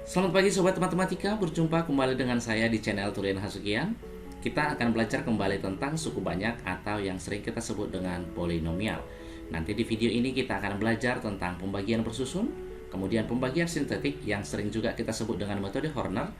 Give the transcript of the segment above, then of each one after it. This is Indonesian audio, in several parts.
Selamat pagi Sobat Matematika, berjumpa kembali dengan saya di channel Turian Hasugian. Kita akan belajar kembali tentang suku banyak atau yang sering kita sebut dengan polinomial. Nanti di video ini kita akan belajar tentang pembagian bersusun, kemudian pembagian sintetik yang sering juga kita sebut dengan metode Horner.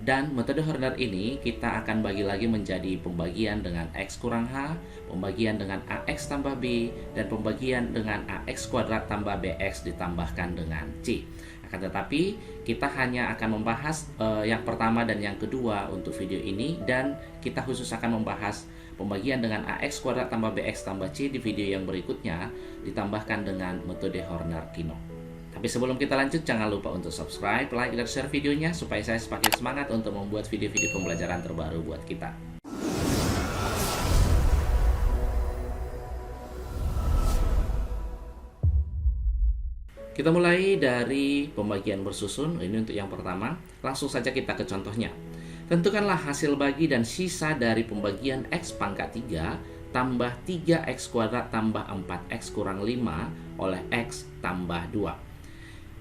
Dan metode Horner ini kita akan bagi lagi menjadi pembagian dengan X kurang H, pembagian dengan AX tambah B, dan pembagian dengan AX kuadrat tambah BX ditambahkan dengan C. Akan tetapi kita hanya akan membahas yang pertama dan yang kedua untuk video ini, dan kita khusus akan membahas pembagian dengan AX kuadrat tambah BX tambah C di video yang berikutnya ditambahkan dengan metode Horner-Kinot. Tapi sebelum kita lanjut, jangan lupa untuk subscribe, like, dan share videonya supaya saya semakin semangat untuk membuat video-video pembelajaran terbaru buat kita. Kita mulai dari pembagian bersusun. Ini untuk yang pertama. Langsung saja kita ke contohnya. Tentukanlah hasil bagi dan sisa dari pembagian X pangkat 3 tambah 3X kuadrat tambah 4X kurang 5 oleh X tambah 2.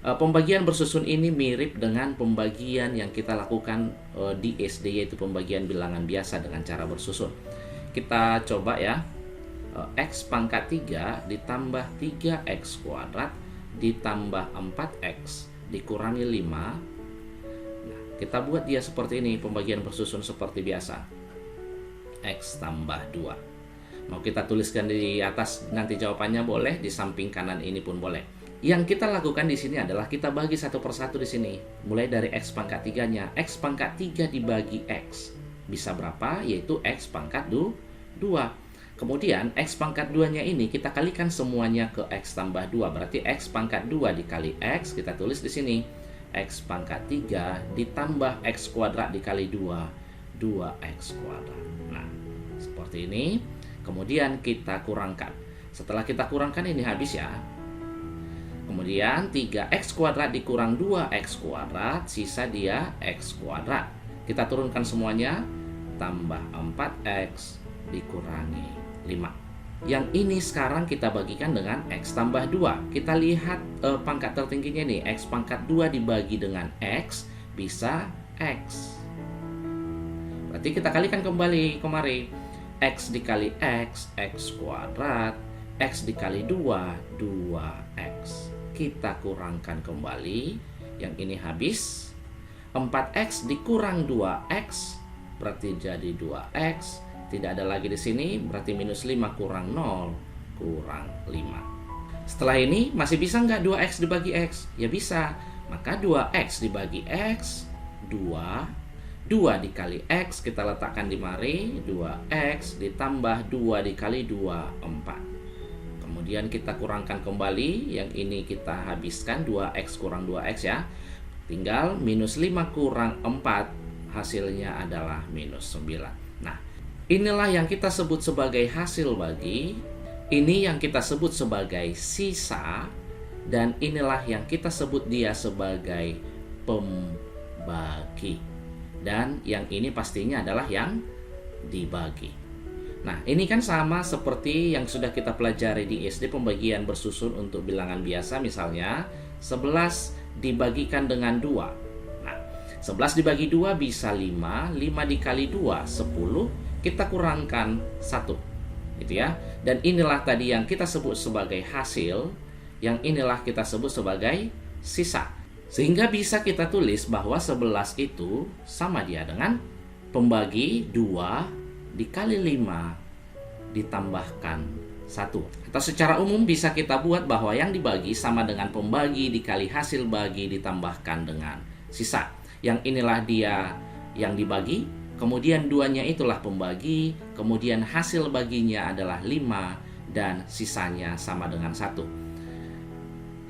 Pembagian bersusun ini mirip dengan pembagian yang kita lakukan di SD, yaitu pembagian bilangan biasa dengan cara bersusun. Kita coba ya, X pangkat 3 ditambah 3X kuadrat ditambah 4X dikurangi 5. Nah, kita buat dia seperti ini, pembagian bersusun seperti biasa. X tambah 2. Mau kita tuliskan di atas nanti jawabannya boleh, di samping kanan ini pun boleh. Yang kita lakukan di sini adalah kita bagi satu persatu di sini. Mulai dari X pangkat 3-nya. X pangkat 3 dibagi X. Bisa berapa? Yaitu X pangkat 2. Kemudian X pangkat 2-nya ini kita kalikan semuanya ke X tambah 2. Berarti X pangkat 2 dikali X, kita tulis di sini. X pangkat 3 ditambah X kuadrat dikali 2. 2X kuadrat. Nah, seperti ini. Kemudian kita kurangkan. Setelah kita kurangkan ini habis ya. Kemudian 3X kuadrat dikurang 2X kuadrat, sisa dia X kuadrat. Kita turunkan semuanya, tambah 4X dikurangi 5. Yang ini sekarang kita bagikan dengan X tambah 2. Kita lihat pangkat tertingginya nih, X pangkat 2 dibagi dengan X, bisa X. Berarti kita kalikan kembali kemari. X dikali X, X kuadrat. X dikali 2, 2X. Kita kurangkan kembali. Yang ini habis. 4X dikurang 2X berarti jadi 2X. Tidak ada lagi di sini, berarti minus 5 kurang 0 kurang 5. Setelah ini masih bisa nggak 2X dibagi X? Ya bisa. Maka 2X dibagi X 2. 2 dikali X kita letakkan di mari. 2X ditambah 2 dikali 2, 4. Kemudian kita kurangkan kembali. Yang ini kita habiskan, 2X kurang 2X ya. Tinggal minus 5 kurang 4. Hasilnya adalah minus 9. Nah, inilah yang kita sebut sebagai hasil bagi. Ini yang kita sebut sebagai sisa. Dan inilah yang kita sebut dia sebagai pembagi. Dan yang ini pastinya adalah yang dibagi. Nah, ini kan sama seperti yang sudah kita pelajari di SD, pembagian bersusun untuk bilangan biasa. Misalnya 11 dibagikan dengan 2. Nah, 11 dibagi 2 bisa 5. 5 dikali 2, 10. Kita kurangkan 1. Gitu ya. Dan inilah tadi yang kita sebut sebagai hasil. Yang inilah kita sebut sebagai sisa. Sehingga bisa kita tulis bahwa 11 itu sama dia dengan pembagi 2 dikali 5 ditambahkan 1. Atau secara umum bisa kita buat bahwa yang dibagi sama dengan pembagi dikali hasil bagi ditambahkan dengan sisa. Yang inilah dia yang dibagi, kemudian 2-nya itulah pembagi, kemudian hasil baginya adalah 5, dan sisanya sama dengan 1.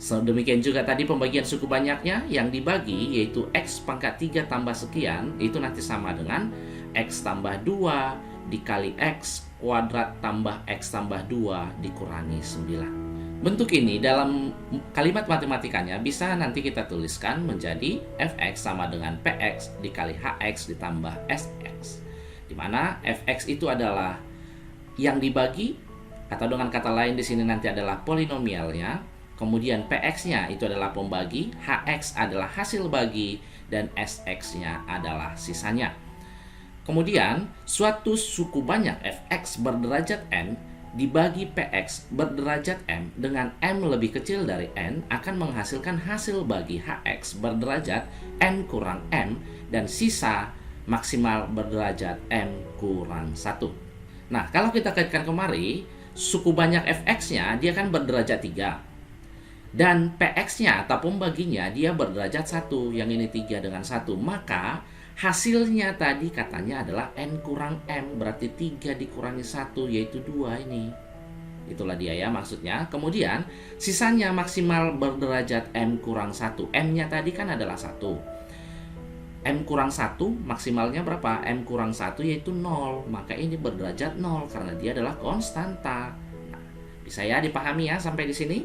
Demikian juga tadi pembagian suku banyaknya, yang dibagi yaitu X pangkat 3 tambah sekian, itu nanti sama dengan X tambah 2 dikali X kuadrat tambah X tambah 2 dikurangi 9. Bentuk ini dalam kalimat matematikanya bisa nanti kita tuliskan menjadi Fx sama dengan Px dikali Hx ditambah Sx. Dimana Fx itu adalah yang dibagi, atau dengan kata lain di sini nanti adalah polinomialnya. Kemudian PX-nya itu adalah pembagi, HX adalah hasil bagi, dan SX-nya adalah sisanya. Kemudian, suatu suku banyak fx berderajat n dibagi px berderajat m dengan m lebih kecil dari n akan menghasilkan hasil bagi hx berderajat n kurang m dan sisa maksimal berderajat m kurang 1. Nah, kalau kita kaitkan kemari, suku banyak fx-nya dia kan berderajat 3. Dan px-nya atau pembaginya dia berderajat 1, yang ini 3 dengan 1. Maka hasilnya tadi katanya adalah n kurang m, berarti 3 dikurangi 1 yaitu 2 ini. Itulah dia ya maksudnya. Kemudian sisanya maksimal berderajat m kurang 1. M-nya tadi kan adalah 1. M kurang 1 maksimalnya berapa? M kurang 1 yaitu 0. Maka ini berderajat 0 karena dia adalah konstanta. Nah, bisa ya dipahami ya sampai di sini?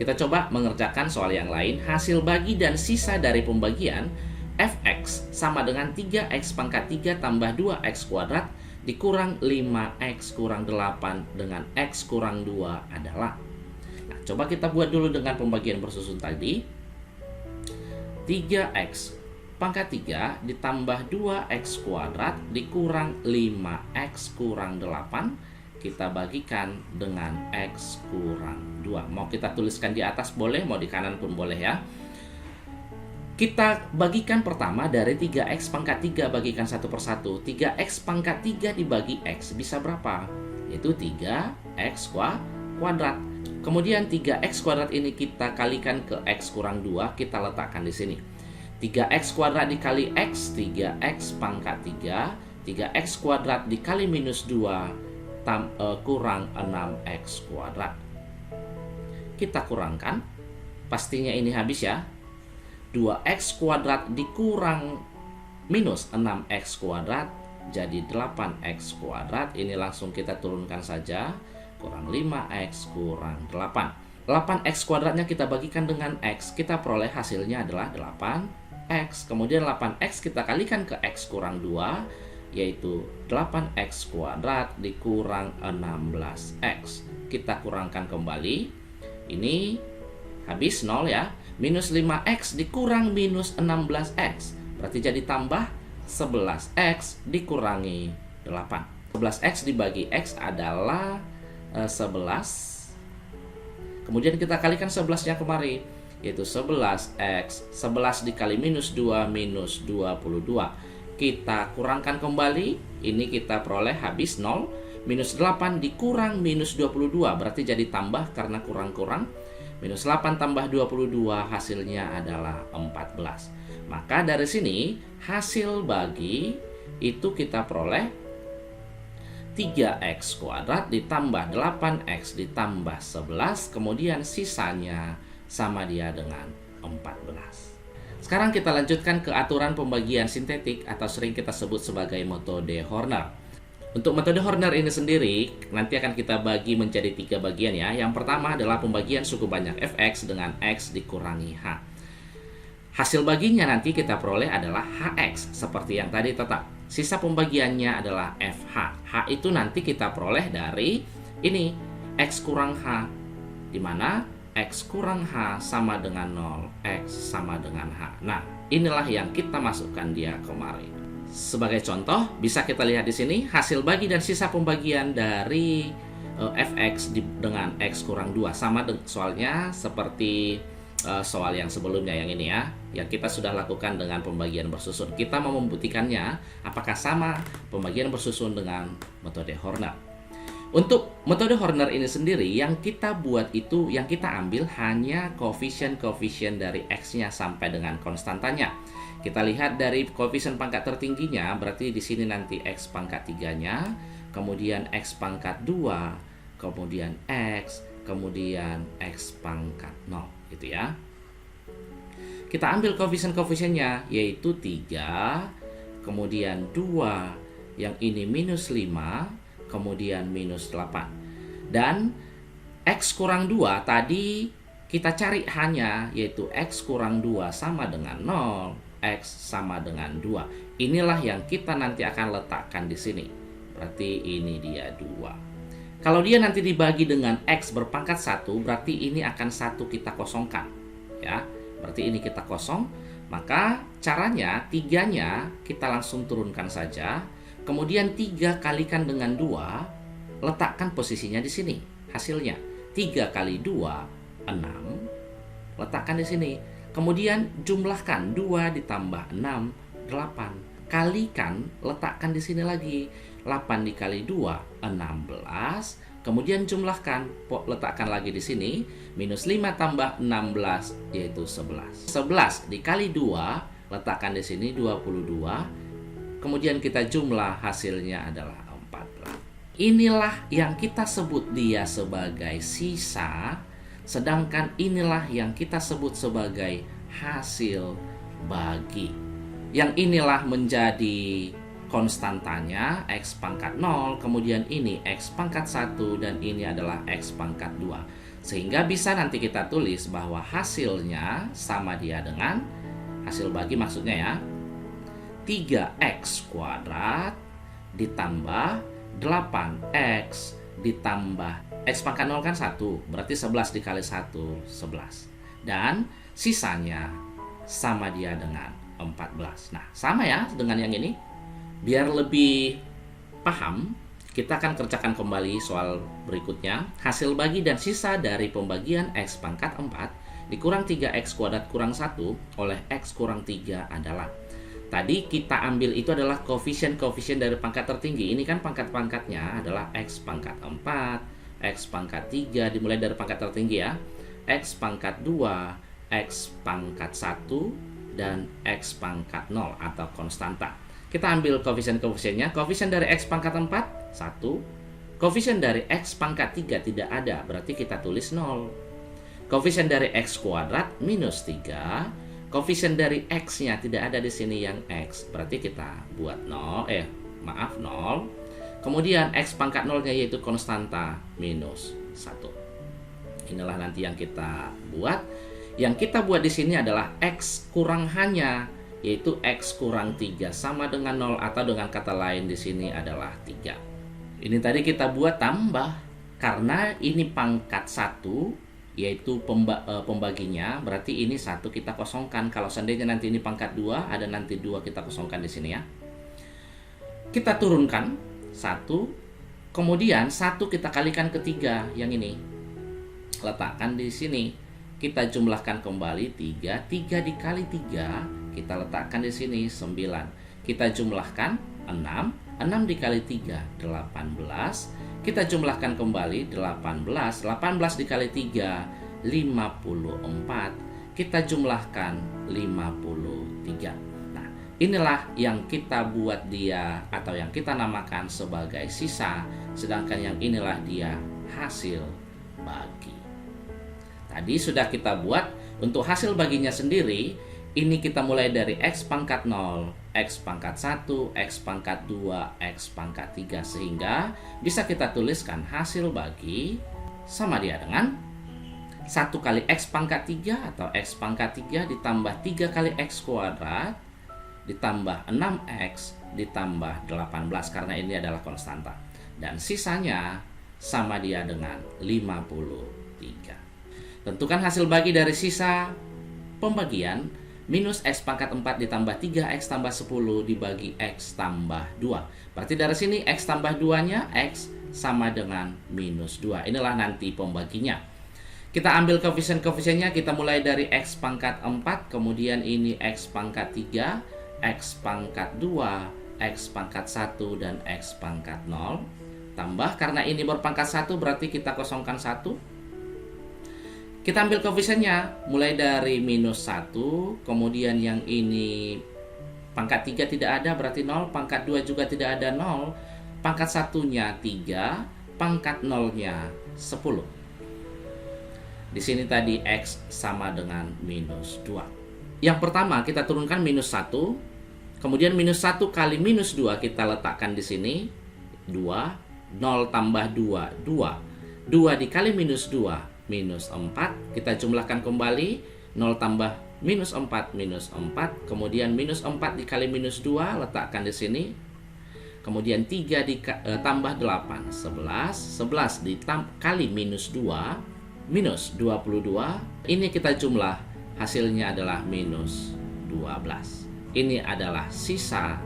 Kita coba mengerjakan soal yang lain. Hasil bagi dan sisa dari pembagian fx sama dengan 3x pangkat 3 tambah 2x kuadrat dikurang 5x kurang 8 dengan x kurang 2 adalah. Nah, coba kita buat dulu dengan pembagian bersusun tadi. 3x pangkat 3 ditambah 2x kuadrat dikurang 5x kurang 8 kita bagikan dengan x kurang 2. Mau kita tuliskan di atas boleh, mau di kanan pun boleh ya. Kita bagikan pertama dari 3x pangkat 3 bagikan satu per satu. 3x pangkat 3 dibagi x bisa berapa? Yaitu 3x kuadrat. Kemudian 3x kuadrat ini kita kalikan ke x kurang 2, kita letakkan di sini. 3x kuadrat dikali x, 3x pangkat 3. 3x kuadrat dikali minus 2 kurang 6x kuadrat. Kita kurangkan. Pastinya ini habis ya. 2x kuadrat dikurang minus 6x kuadrat jadi 8x kuadrat. Ini langsung kita turunkan saja. Kurang 5x kurang 8. 8x kuadratnya kita bagikan dengan x. Kita peroleh hasilnya adalah 8x. Kemudian 8x kita kalikan ke x kurang 2, yaitu 8x kuadrat dikurang 16x. Kita kurangkan kembali. Ini habis 0 ya. Minus 5x dikurang minus 16x. Berarti jadi tambah 11x dikurangi 8. 11x dibagi x adalah 11. Kemudian kita kalikan 11-nya kemari, yaitu 11x. 11 dikali minus 2 minus 22. Kita kurangkan kembali. Ini kita peroleh habis 0. Minus 8 dikurang minus 22. Berarti jadi tambah karena kurang-kurang. Minus 8 tambah 22 hasilnya adalah 14. Maka dari sini hasil bagi itu kita peroleh 3x kuadrat ditambah 8x ditambah 11. Kemudian sisanya sama dia dengan 14. Sekarang kita lanjutkan ke aturan pembagian sintetik atau sering kita sebut sebagai metode Horner. Untuk metode Horner ini sendiri nanti akan kita bagi menjadi 3 bagian ya. Yang pertama adalah pembagian suku banyak fx dengan x dikurangi h. Hasil baginya nanti kita peroleh adalah hx seperti yang tadi tetap. Sisa pembagiannya adalah fh. H itu nanti kita peroleh dari ini x kurang h, di mana x kurang h sama dengan 0, x sama dengan h. Nah, inilah yang kita masukkan dia kemari. Sebagai contoh, bisa kita lihat di sini hasil bagi dan sisa pembagian dari fx dengan x kurang 2 sama soalnya seperti soal yang sebelumnya yang ini ya, yang kita sudah lakukan dengan pembagian bersusun. Kita mau membuktikannya apakah sama pembagian bersusun dengan metode Horner. Untuk metode Horner ini sendiri yang kita buat itu, yang kita ambil hanya koefisien-koefisien dari x-nya sampai dengan konstantanya. Kita lihat dari koefisien pangkat tertingginya, berarti di sini nanti x pangkat 3-nya, kemudian x pangkat 2, kemudian x, kemudian x pangkat 0, gitu ya. Kita ambil koefisien-koefisiennya, yaitu 3, kemudian 2, yang ini minus 5, kemudian minus 8. Dan x kurang 2 tadi kita cari hanya, yaitu x kurang 2 sama dengan 0. X sama dengan 2. Inilah yang kita nanti akan letakkan di sini. Berarti ini dia 2. Kalau dia nanti dibagi dengan X berpangkat 1, berarti ini akan 1 kita kosongkan. Ya, berarti ini kita kosong. Maka caranya, 3-nya kita langsung turunkan saja. Kemudian 3 kalikan dengan 2, letakkan posisinya di sini. Hasilnya, 3 kali 2, 6. Letakkan di sini. Kemudian jumlahkan 2 ditambah 6, 8. Kalikan, letakkan di sini lagi. 8 dikali 2, 16. Kemudian jumlahkan, letakkan lagi di sini. Minus 5 tambah 16, yaitu 11. 11 dikali 2, letakkan di sini 22. Kemudian kita jumlah, hasilnya adalah 14. Inilah yang kita sebut dia sebagai sisa, sedangkan inilah yang kita sebut sebagai hasil bagi. Yang inilah menjadi konstantanya X pangkat 0, kemudian ini X pangkat 1, dan ini adalah X pangkat 2. Sehingga bisa nanti kita tulis bahwa hasilnya sama dia dengan, hasil bagi maksudnya ya, 3X kuadrat ditambah 8X ditambah X pangkat 0 kan 1, berarti 11 dikali 1, 11. Dan sisanya sama dia dengan 14. Nah, sama ya dengan yang ini. Biar lebih paham, kita akan kerjakan kembali soal berikutnya. Hasil bagi dan sisa dari pembagian X pangkat 4 dikurang 3X kuadrat kurang 1 oleh X kurang 3 adalah. Tadi kita ambil itu adalah koefisien-koefisien dari pangkat tertinggi. Ini kan pangkat-pangkatnya adalah X pangkat 4, X pangkat 3, dimulai dari pangkat tertinggi ya. X pangkat 2, X pangkat 1, dan X pangkat 0 atau konstanta. Kita ambil koefisien-koefisiennya. Koefisien dari X pangkat 4, 1. Koefisien dari X pangkat 3 tidak ada, berarti kita tulis 0. Koefisien dari X kuadrat, minus 3. Koefisien dari X-nya tidak ada di sini yang X, berarti kita buat 0. 0. Kemudian X pangkat 0-nya yaitu konstanta, minus 1. Inilah nanti yang kita buat. Yang kita buat di sini adalah X kurang hanya, yaitu X kurang 3 sama dengan 0, atau dengan kata lain di sini adalah 3. Ini tadi kita buat tambah, karena ini pangkat 1, yaitu pembaginya, berarti ini 1 kita kosongkan. Kalau seandainya nanti ini pangkat 2, ada nanti 2 kita kosongkan di sini ya. Kita turunkan 1, kemudian 1 kita kalikan ke 3, yang ini. Letakkan di sini. Kita jumlahkan kembali 3. 3 dikali 3, kita letakkan di sini 9. Kita jumlahkan 6. 6 dikali 3, 18. Kita jumlahkan kembali 18. 18 dikali 3, 54. Kita jumlahkan 53. Nah, inilah yang kita buat dia, atau yang kita namakan sebagai sisa, sedangkan yang inilah dia hasil bagi. Tadi sudah kita buat untuk hasil baginya sendiri. Ini kita mulai dari X pangkat 0, X pangkat 1, X pangkat 2, X pangkat 3. Sehingga bisa kita tuliskan hasil bagi sama dia dengan 1 kali X pangkat 3 atau X pangkat 3 ditambah 3 kali X kuadrat ditambah 6X ditambah 18, karena ini adalah konstanta. Dan sisanya sama dia dengan 53. Tentukan hasil bagi dari sisa pembagian. Minus X pangkat 4 ditambah 3X tambah 10 dibagi X tambah 2. Berarti dari sini X tambah 2-nya X sama dengan minus 2. Inilah nanti pembaginya. Kita ambil koefisien-koefisiennya. Kita mulai dari X pangkat 4. Kemudian ini X pangkat 3, X pangkat 2, X pangkat 1, dan X pangkat 0. Tambah, karena ini berpangkat 1 berarti kita kosongkan 1. Kita ambil koefisiennya, mulai dari minus 1, kemudian yang ini pangkat 3 tidak ada, berarti 0, pangkat 2 juga tidak ada, 0, pangkat 1-nya 3, pangkat 0-nya 10. Di sini tadi X sama dengan minus 2. Yang pertama kita turunkan minus 1, kemudian minus 1 kali minus 2 kita letakkan di sini, 2, 0 tambah 2, 2. 2 dikali minus 2, minus 4, kita jumlahkan kembali, 0 tambah minus 4, minus 4, kemudian minus 4 dikali minus 2, letakkan di sini, Kemudian 3 tambah 8, 11. 11 kali minus 2, minus 22. Ini kita jumlah, hasilnya adalah minus 12. Ini adalah sisa.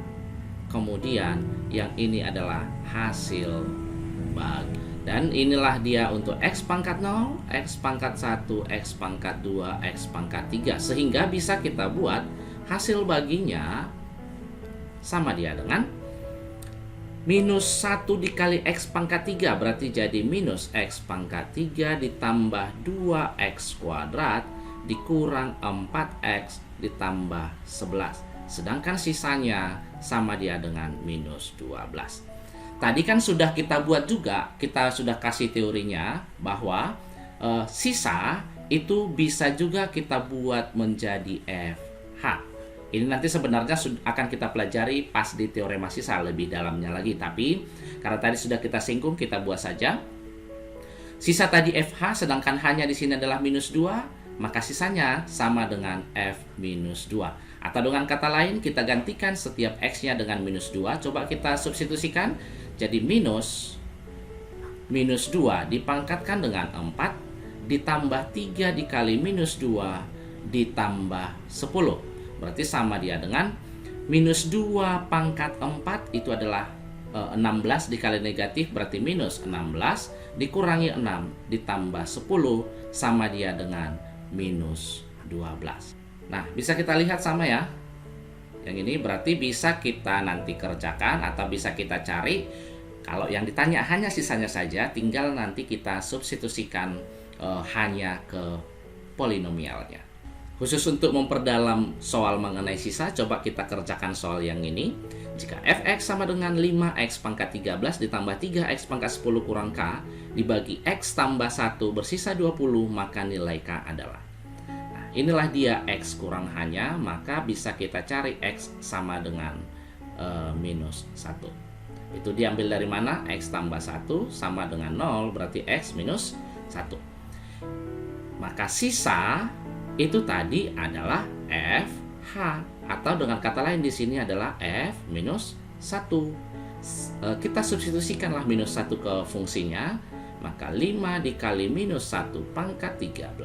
Kemudian yang ini adalah hasil bagi. Dan inilah dia untuk X pangkat 0, X pangkat 1, X pangkat 2, X pangkat 3. Sehingga bisa kita buat hasil baginya sama dia dengan minus 1 dikali X pangkat 3. Berarti jadi minus X pangkat 3 ditambah 2X kuadrat dikurang 4X ditambah 11. Sedangkan sisanya sama dia dengan minus 12. Tadi kan sudah kita buat juga, kita sudah kasih teorinya bahwa sisa itu bisa juga kita buat menjadi FH. Ini nanti sebenarnya akan kita pelajari pas di teorema sisa lebih dalamnya lagi. Tapi karena tadi sudah kita singgung, kita buat saja. Sisa tadi FH, sedangkan hanya di sini adalah minus 2, maka sisanya sama dengan F minus 2. Atau dengan kata lain, kita gantikan setiap X-nya dengan minus 2. Coba kita substitusikan. Jadi minus 2 dipangkatkan dengan 4, ditambah 3 dikali minus 2, ditambah 10. Berarti sama dia dengan minus 2 pangkat 4 itu adalah 16 dikali negatif, berarti minus 16 dikurangi 6 ditambah 10 sama dia dengan minus 12. Nah, bisa kita lihat sama ya. Yang ini berarti bisa kita nanti kerjakan atau bisa kita cari. Kalau yang ditanya hanya sisanya saja, tinggal nanti kita substitusikan hanya ke polinomialnya. Khusus untuk memperdalam soal mengenai sisa, coba kita kerjakan soal yang ini. Jika fx sama dengan 5x pangkat 13 ditambah 3x pangkat 10 kurang k dibagi x tambah 1 bersisa 20, maka nilai k adalah. Nah, inilah dia x kurang hanya, maka bisa kita cari x sama dengan minus 1. Itu diambil dari mana? X tambah 1 sama dengan 0, berarti x minus 1. Maka sisa itu tadi adalah FH, atau dengan kata lain di sini adalah F minus 1. Kita substitusikanlah minus 1 ke fungsinya, maka 5 dikali minus 1 pangkat 13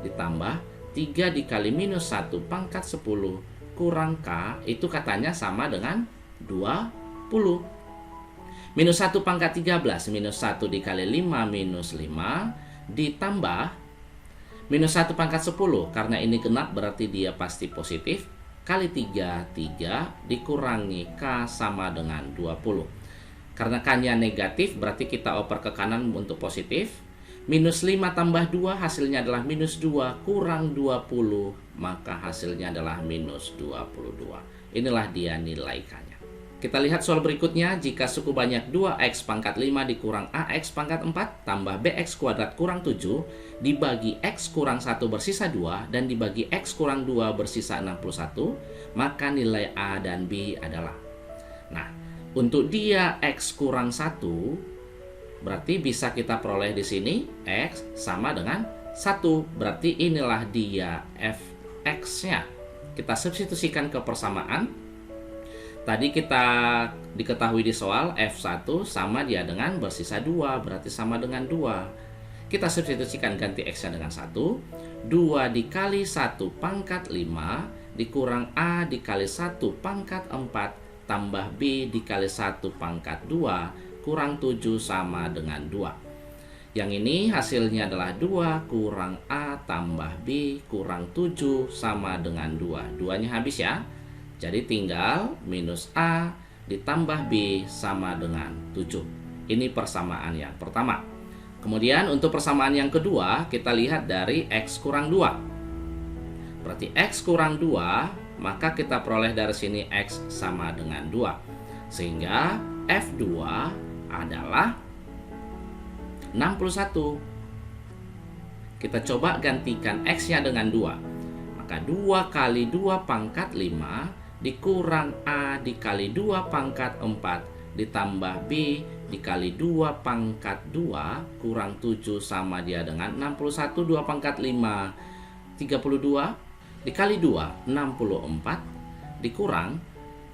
ditambah 3 dikali minus 1 pangkat 10 kurang K, itu katanya sama dengan 20. Minus 1 pangkat 13, minus 1 dikali 5 minus 5 ditambah minus 1 pangkat 10, karena ini genap berarti dia pasti positif, kali 3 dikurangi K sama dengan 20. Karena K-nya negatif berarti kita oper ke kanan untuk positif. Minus 5 tambah 2 hasilnya adalah minus 2 kurang 20, maka hasilnya adalah minus 22. Inilah dia nilai K-nya. Kita lihat soal berikutnya. Jika suku banyak 2x pangkat 5 dikurang ax pangkat 4 tambah bx kuadrat kurang 7 dibagi x kurang 1 bersisa 2 dan dibagi x kurang 2 bersisa 61, maka nilai A dan B adalah. Nah, untuk dia x kurang 1 berarti bisa kita peroleh di sini x sama dengan 1. Berarti inilah dia fx-nya. Kita substitusikan ke persamaan. Tadi kita diketahui di soal F1 sama dia dengan bersisa 2, berarti sama dengan 2. Kita substitusikan ganti X-nya dengan 1. 2 dikali 1 pangkat 5 dikurang A dikali 1 pangkat 4 tambah B dikali 1 pangkat 2 kurang 7 sama dengan 2. Yang ini hasilnya adalah 2 kurang A tambah B kurang 7 sama dengan 2. 2-nya habis ya. Jadi tinggal minus A ditambah B sama dengan 7. Ini persamaan yang pertama. Kemudian untuk persamaan yang kedua, kita lihat dari X kurang 2. Berarti X kurang 2, maka kita peroleh dari sini X sama dengan 2. Sehingga F2 adalah 61. Kita coba gantikan X-nya dengan 2. Maka 2 kali 2 pangkat 5 dikurang A dikali 2 pangkat 4 ditambah B dikali 2 pangkat 2 kurang 7 sama dia dengan 61. 2 pangkat 5 32 dikali 2 64 dikurang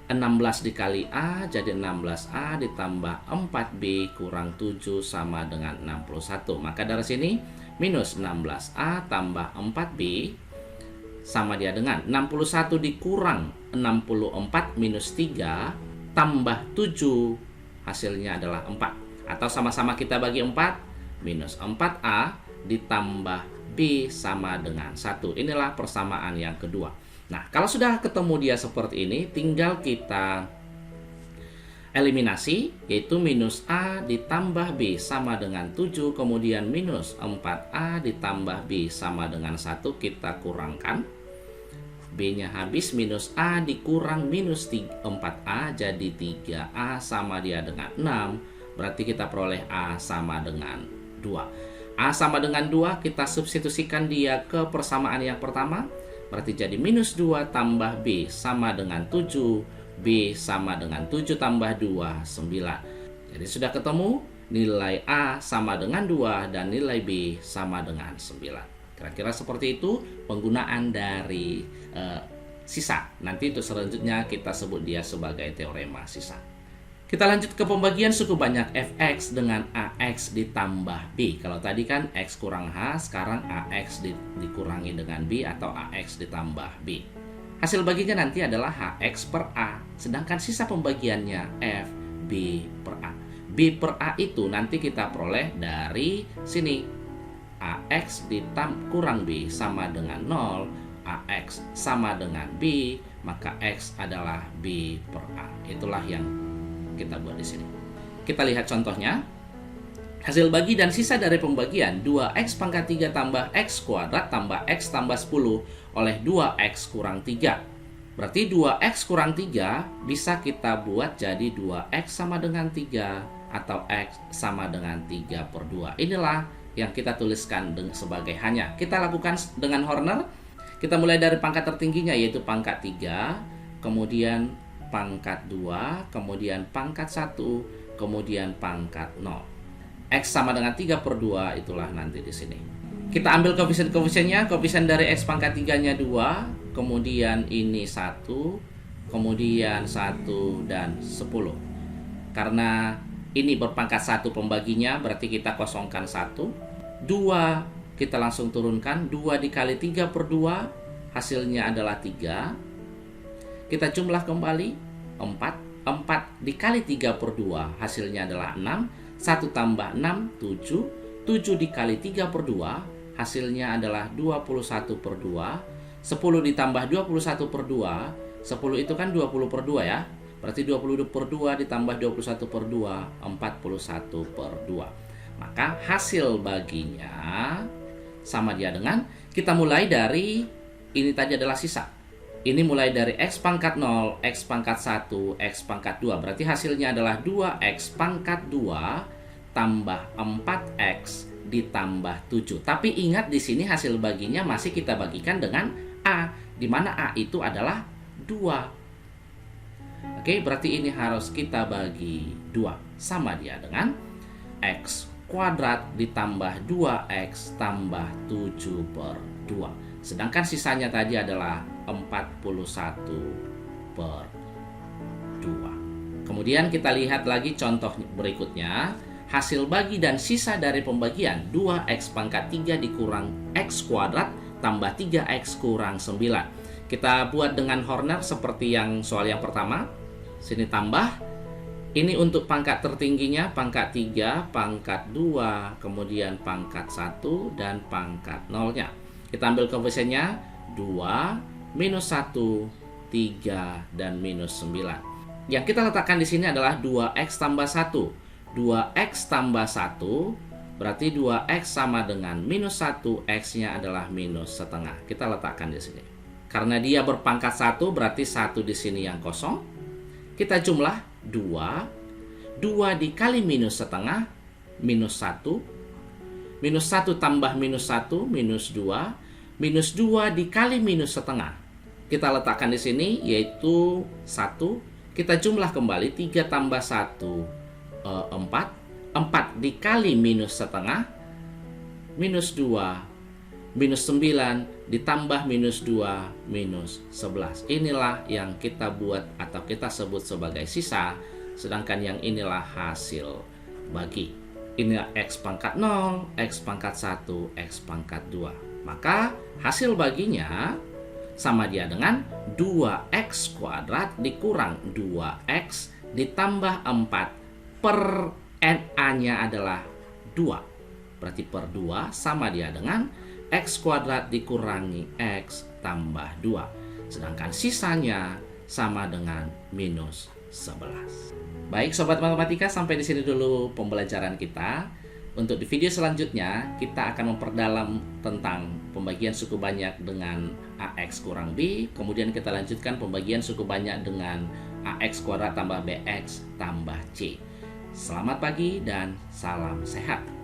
16 dikali A jadi 16A ditambah 4B kurang 7 sama dengan 61. Maka dari sini minus 16A tambah 4B sama dia dengan 61 dikurang 64 minus 3 tambah 7, hasilnya adalah 4. Atau sama-sama kita bagi 4, minus 4A ditambah B sama dengan 1. Inilah persamaan yang kedua. Nah, kalau sudah ketemu dia seperti ini, tinggal kita eliminasi, yaitu minus A ditambah B sama dengan 7, kemudian minus 4A ditambah B sama dengan 1, kita kurangkan. B-nya habis, minus A dikurang minus 4A jadi 3A sama dia dengan 6. Berarti kita peroleh A sama dengan 2. A sama dengan 2, kita substitusikan dia ke persamaan yang pertama. Berarti jadi minus 2 tambah B sama dengan 7. B sama dengan 7 tambah 2, 9. Jadi sudah ketemu nilai A sama dengan 2 dan nilai B sama dengan 9. Kira-kira seperti itu penggunaan dari sisa. Nanti untuk selanjutnya kita sebut dia sebagai teorema sisa. Kita lanjut ke pembagian suku banyak fx dengan ax ditambah b. Kalau tadi kan x kurang h, sekarang ax dikurangi dengan b atau ax ditambah b. Hasil baginya nanti adalah hx per a, sedangkan sisa pembagiannya f b per a. B per a itu nanti kita peroleh dari sini. Ax kurang b sama dengan 0, ax sama dengan b, maka x adalah b per a. Itulah yang kita buat di sini. Kita lihat contohnya. Hasil bagi dan sisa dari pembagian 2x pangkat 3 tambah x kuadrat tambah x tambah 10 oleh 2x kurang 3. Berarti 2x kurang 3 bisa kita buat jadi 2x sama dengan 3 atau x sama dengan 3 per 2. Inilah yang kita tuliskan sebagai hanya. Kita lakukan dengan Horner. Kita mulai dari pangkat tertingginya yaitu pangkat 3, kemudian pangkat 2, kemudian pangkat 1, kemudian pangkat 0. X sama dengan 3 per 2, itulah nanti di sini. Kita ambil koefisien-koefisiennya. Koefisien dari X pangkat 3-nya 2, kemudian ini 1, kemudian 1 dan 10. Karena ini berpangkat 1 pembaginya, berarti kita kosongkan 1. 2 kita langsung turunkan, 2 dikali 3 per 2, hasilnya adalah 3. Kita jumlah kembali 4 dikali 3 per 2 hasilnya adalah 6. 1 tambah 6 7. 7 dikali 3 per 2 hasilnya adalah 21 per 2. 10 ditambah 21 per 2, 10 itu kan 20 per 2 ya. Berarti 20 per 2 ditambah 21 per 2, 41 per 2. Maka hasil baginya sama dia dengan, kita mulai dari ini tadi adalah sisa. Ini mulai dari x pangkat 0, x pangkat 1, x pangkat 2. Berarti hasilnya adalah 2x pangkat 2 tambah 4x ditambah 7. Tapi ingat di sini hasil baginya masih kita bagikan dengan A, di mana A itu adalah 2. Oke, berarti ini harus kita bagi 2. Sama dia dengan x kuadrat ditambah 2x tambah 7 per 2. Sedangkan sisanya tadi adalah 41 per 2. Kemudian kita lihat lagi contoh berikutnya. Hasil bagi dan sisa dari pembagian 2x pangkat 3 dikurang x kuadrat tambah 3x kurang 9. Kita buat dengan Horner seperti yang soal yang pertama. Sini tambah. Ini untuk pangkat tertingginya, pangkat 3, pangkat 2, kemudian pangkat 1, dan pangkat 0-nya. Kita ambil koefisiennya 2, minus 1, 3, dan minus 9. Yang kita letakkan di sini adalah 2x tambah 1. 2x tambah 1 berarti 2x sama dengan minus 1, x-nya adalah minus setengah. Kita letakkan di sini. Karena dia berpangkat 1 berarti 1 di sini yang kosong. Kita jumlah 2. 2 dikali minus setengah, minus 1. Minus 1 tambah minus 1, minus 2. Minus 2 dikali minus setengah. Kita letakkan di sini, yaitu 1. Kita jumlah kembali, 3 tambah 1, 4. 4 dikali minus setengah, minus 2. minus 9 ditambah minus 2 minus 11. Inilah yang kita buat atau kita sebut sebagai sisa, sedangkan yang inilah hasil bagi. Ini X pangkat 0, X pangkat 1, X pangkat 2. Maka hasil baginya sama dia dengan 2X kuadrat dikurang 2X ditambah 4 per NA-nya adalah 2. Berarti per 2 sama dia dengan X kuadrat dikurangi X tambah 2. Sedangkan sisanya sama dengan minus 11. Baik Sobat Matematika, sampai di sini dulu pembelajaran kita. Untuk di video selanjutnya, kita akan memperdalam tentang pembagian suku banyak dengan AX kurang B. Kemudian kita lanjutkan pembagian suku banyak dengan AX kuadrat tambah BX tambah C. Selamat pagi dan salam sehat.